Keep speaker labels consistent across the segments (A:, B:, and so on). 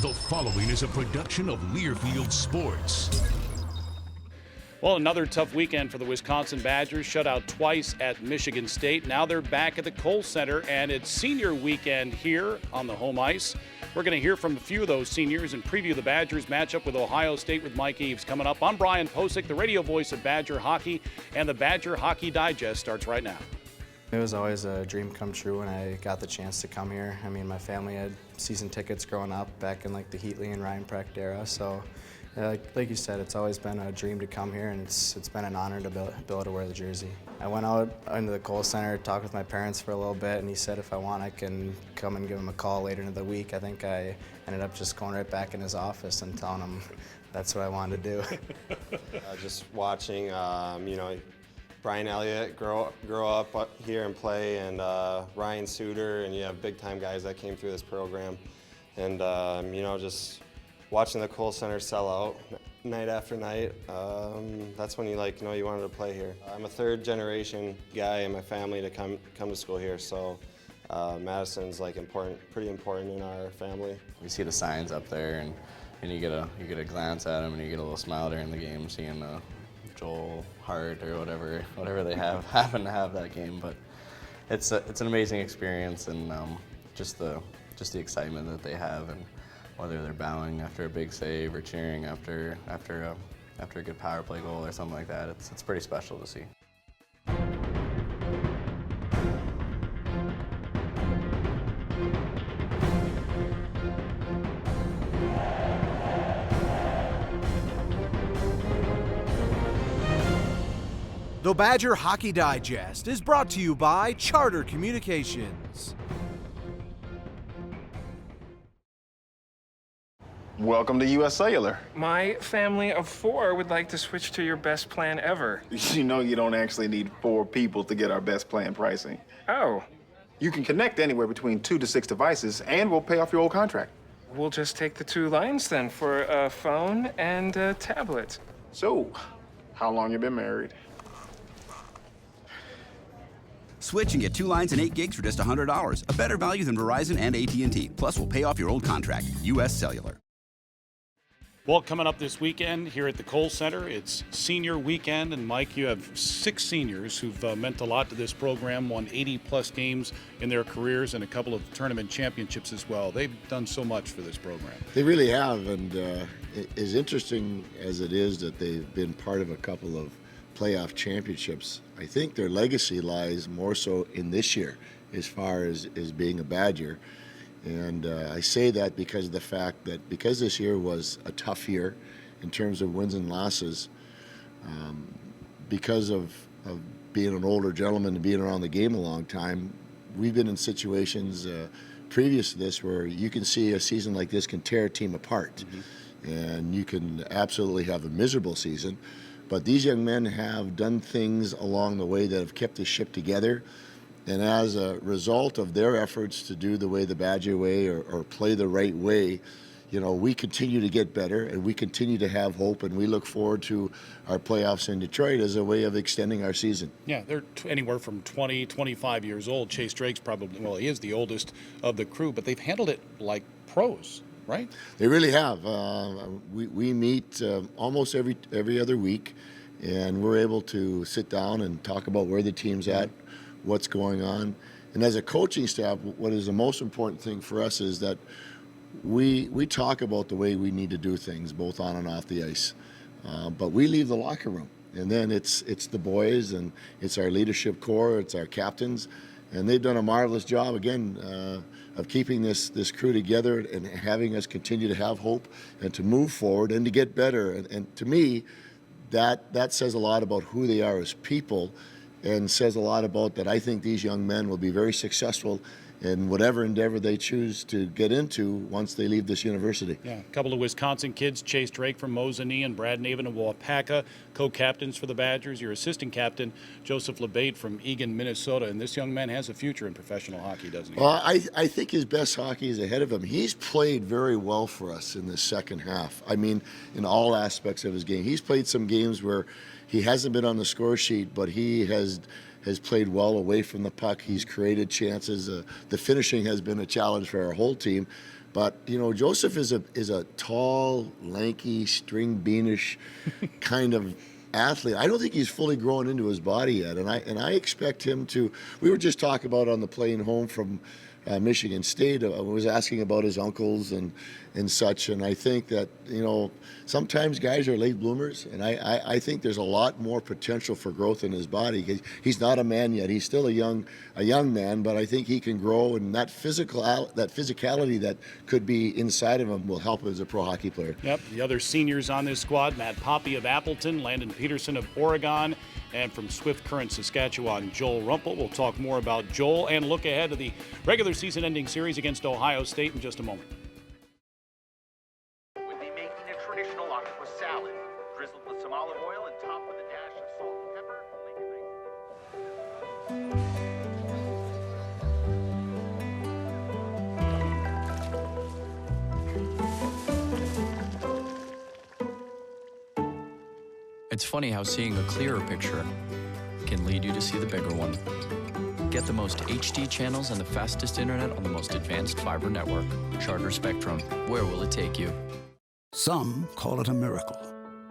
A: The following is a production of Learfield Sports.
B: Well, another tough weekend for the Wisconsin Badgers. Shut out twice at Michigan State. Now they're back at the Kohl Center, and it's senior weekend here on the home ice. We're going to hear from a few of those seniors and preview the Badgers matchup with Ohio State with Mike Eaves coming up. I'm Brian Posick, the radio voice of Badger Hockey, and the Badger Hockey Digest starts right now.
C: It was always a dream come true when I got the chance to come here. I mean, my family had season tickets growing up back in like the Heatley and Ryan Precht era, so like you said, it's always been a dream to come here, and it's been an honor to be able to wear the jersey. I went out into the Kohl Center, talked with my parents for a little bit, and he said if I want, I can come and give him a call later in the week. I think I ended up just going right back in his office and telling him that's what I wanted to do.
D: Just watching, Brian Elliott grow up here and play, and Ryan Suter, and you have big-time guys that came through this program. And, just watching the Kohl Center sell out night after night, that's when you you wanted to play here. I'm a third-generation guy in my family to come to school here, so Madison's pretty important in our family.
E: You see the signs up there, and you get a glance at them, and you get a little smile during the game, seeing Joel Hart or whatever they happen to have that game. But it's an amazing experience, and just the excitement that they have, and whether they're bowing after a big save or cheering after a good power play goal or something like that, it's pretty special to see.
F: The Badger Hockey Digest is brought to you by Charter Communications.
G: Welcome to U.S. Cellular.
H: My family of 4 would like to switch to your best plan ever.
G: You know you don't actually need 4 people to get our best plan pricing.
H: Oh.
G: You can connect anywhere between 2 to 6 devices, and we'll pay off your old contract.
H: We'll just take the 2 lines then for a phone and a tablet.
G: So, how long you been married?
I: Switch and get 2 lines and 8 gigs for just $100. A better value than Verizon and AT&T. Plus, we'll pay off your old contract. U.S. Cellular.
B: Well, coming up this weekend here at the Kohl Center, it's senior weekend, and Mike, you have 6 seniors who've meant a lot to this program, won 80-plus games in their careers and a couple of tournament championships as well. They've done so much for this program.
J: They really have, and as interesting as it is that they've been part of a couple of playoff championships, I think their legacy lies more so in this year as far as being a Badger. And I say that because of the fact that because this year was a tough year in terms of wins and losses, because of being an older gentleman and being around the game a long time, we've been in situations previous to this where you can see a season like this can tear a team apart. Mm-hmm. And you can absolutely have a miserable season. But these young men have done things along the way that have kept the ship together. And as a result of their efforts to do the way the Badger way or play the right way, we continue to get better, and we continue to have hope, and we look forward to our playoffs in Detroit as a way of extending our season.
B: Yeah, they're anywhere from 20, 25 years old. Chase Drake's probably, he is the oldest of the crew, but they've handled it like pros, right?
J: They really have. We meet almost every other week, and we're able to sit down and talk about where the team's at, what's going on. And as a coaching staff, what is the most important thing for us is that we talk about the way we need to do things, both on and off the ice. But we leave the locker room, and then it's the boys, and it's our leadership core, it's our captains, and they've done a marvelous job, again, of keeping this crew together and having us continue to have hope and to move forward and to get better. And to me, that says a lot about who they are as people, and says a lot about that I think these young men will be very successful in whatever endeavor they choose to get into once they leave this university.
B: Yeah, a couple of Wisconsin kids, Chase Drake from Mosinee and Brad Navin of Waupaca, co-captains for the Badgers. Your assistant captain, Joseph LeBate from Eagan, Minnesota. And this young man has a future in professional hockey, doesn't he?
J: Well, I think his best hockey is ahead of him. He's played very well for us in the second half. I mean, in all aspects of his game. He's played some games where he hasn't been on the score sheet, but he has played well away from the puck. He's created chances. The finishing has been a challenge for our whole team. But Joseph is a tall, lanky, string beanish kind of athlete. I don't think he's fully grown into his body yet, and I expect him to. We were just talking about on the plane home from Michigan State. I was asking about his uncles and such, and I think that sometimes guys are late bloomers, and I think there's a lot more potential for growth in his body. He's not a man yet. He's still a young man, but I think he can grow, and that physicality that could be inside of him will help him as a pro hockey player.
B: Yep. The other seniors on this squad: Matt Poppy of Appleton, Landon Peterson of Oregon, and from Swift Current, Saskatchewan, Joel Rumpel. We'll talk more about Joel and look ahead to the regular season-ending series against Ohio State in just a moment.
K: We'll be making a traditional octopus salad, drizzled with some olive oil and topped with a dash of salt and pepper.
L: It's funny how seeing a clearer picture can lead you to see the bigger one. Get the most HD channels and the fastest internet on the most advanced fiber network. Charter Spectrum. Where will it take you?
M: Some call it a miracle.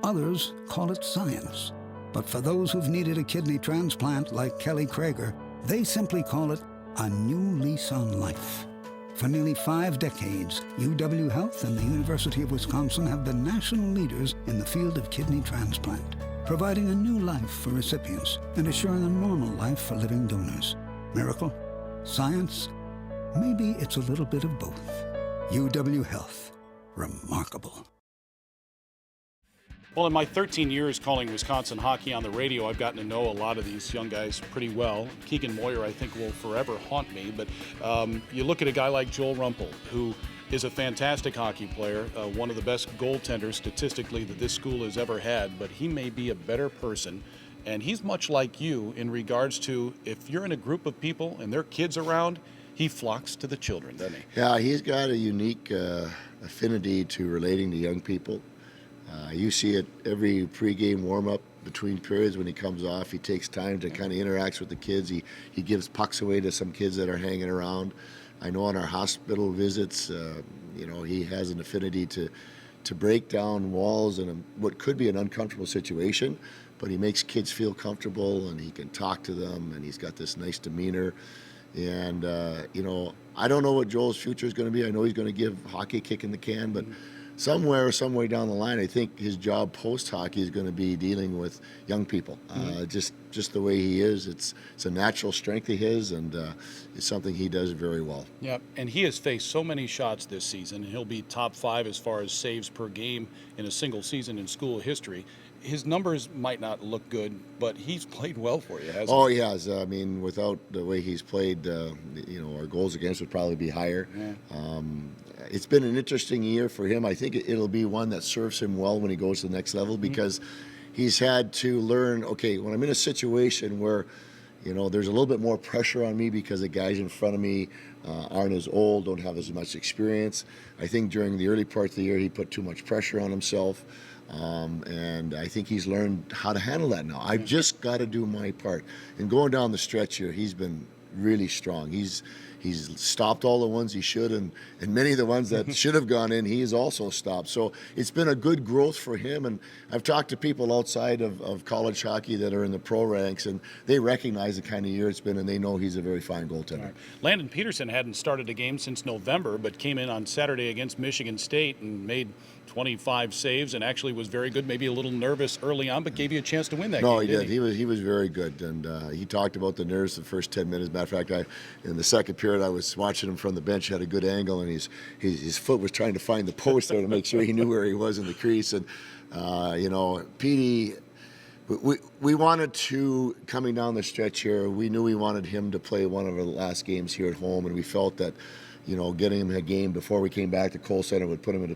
M: Others call it science. But for those who've needed a kidney transplant like Kelly Krager, they simply call it a new lease on life. For nearly 5 decades, UW Health and the University of Wisconsin have been national leaders in the field of kidney transplant, providing a new life for recipients and assuring a normal life for living donors. Miracle? Science? Maybe it's a little bit of both. UW Health. Remarkable.
B: Well, in my 13 years calling Wisconsin hockey on the radio, I've gotten to know a lot of these young guys pretty well. Keegan Moyer, I think, will forever haunt me. But you look at a guy like Joel Rumpel, who is a fantastic hockey player, one of the best goaltenders statistically that this school has ever had, but he may be a better person. And he's much like you in regards to if you're in a group of people and there are kids around, he flocks to the children, doesn't he?
J: Yeah, he's got a unique affinity to relating to young people. You see it every pregame warm-up between periods when he comes off. He takes time to kind of interacts with the kids. He gives pucks away to some kids that are hanging around. I know on our hospital visits, he has an affinity to break down walls in what could be an uncomfortable situation, but he makes kids feel comfortable and he can talk to them and he's got this nice demeanor. And, I don't know what Joel's future is going to be. I know he's going to give hockey a kick in the can, but somewhere, some way down the line, I think his job post-hockey is going to be dealing with young people. Just the way he is, it's a natural strength of his, and it's something he does very well.
B: Yeah, and he has faced so many shots this season. He'll be top 5 as far as saves per game in a single season in school history. His numbers might not look good, but he's played well for you, hasn't he?
J: Oh, he has. I mean, without the way he's played, our goals against would probably be higher. Yeah. It's been an interesting year for him. I think it'll be one that serves him well when he goes to the next level because he's had to learn, okay, when I'm in a situation where, there's a little bit more pressure on me because the guys in front of me aren't as old, don't have as much experience. I think during the early parts of the year, he put too much pressure on himself. And I think he's learned how to handle that now. I've just got to do my part. And going down the stretch here, he's been really strong. He's stopped all the ones he should, and many of the ones that should have gone in, he has also stopped. So it's been a good growth for him. And I've talked to people outside of college hockey that are in the pro ranks, and they recognize the kind of year it's been, and they know he's a very fine goaltender.
B: Right. Landon Peterson hadn't started a game since November, but came in on Saturday against Michigan State and made 25 saves and actually was very good, maybe a little nervous early on, but gave you a chance to win that game.
J: No, he did. He was very good, and he talked about the nerves the first 10 minutes. Matter of fact, in the second period, I was watching him from the bench, had a good angle, and his foot was trying to find the post there to make sure he knew where he was in the crease. And, Petey, we wanted to, coming down the stretch here, we knew we wanted him to play one of our last games here at home, and we felt that getting him a game before we came back to Kohl Center would put him in a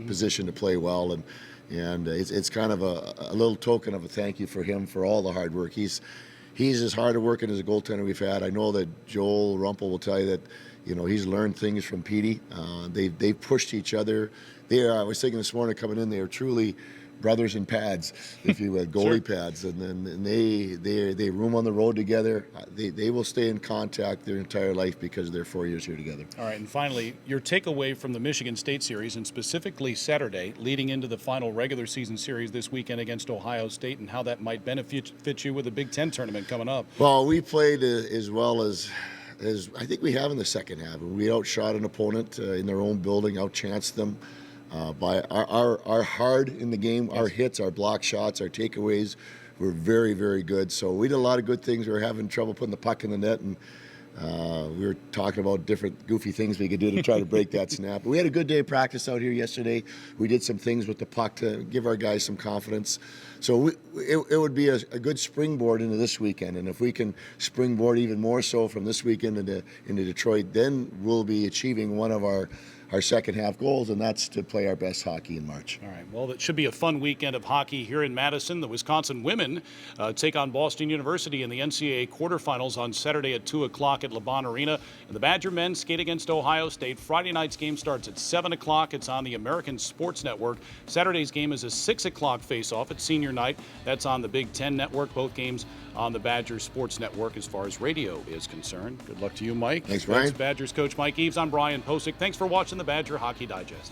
J: position to play well, and it's kind of a little token of a thank you for him for all the hard work. He's as hard a working as a goaltender we've had. I know that Joel Rumpel will tell you that he's learned things from Petey. They've pushed each other. I was thinking this morning coming in, they are truly brothers in pads, if you will, goalie pads, and they room on the road together. They will stay in contact their entire life because of their 4 years here together.
B: All right, and finally, your takeaway from the Michigan State series, and specifically Saturday, leading into the final regular season series this weekend against Ohio State, and how that might benefit you with the Big Ten tournament coming up.
J: Well, we played as well as I think we have in the second half. We outshot an opponent in their own building, outchanced them. By our hard in the game, our hits, our block shots, our takeaways were very, very good. So we did a lot of good things. We were having trouble putting the puck in the net, and we were talking about different goofy things we could do to try to break that snap. But we had a good day of practice out here yesterday. We did some things with the puck to give our guys some confidence. So it would be a good springboard into this weekend. And if we can springboard even more so from this weekend into Detroit, then we'll be achieving one of our second half goals, and that's to play our best hockey in March.
B: All right, well, it should be a fun weekend of hockey here in Madison. The Wisconsin women take on Boston University in the NCAA quarterfinals on Saturday at 2 o'clock at LeBron Arena. And the Badger men skate against Ohio State. Friday night's game starts at 7 o'clock. It's on the American Sports Network. Saturday's game is a 6 o'clock face-off at senior night. That's on the Big Ten Network. Both games on the Badger Sports Network as far as radio is concerned. Good luck to you, Mike.
J: Thanks, Brian.
B: Badgers coach Mike Eaves. I'm Brian Posick. Thanks for watching the Badger Hockey Digest.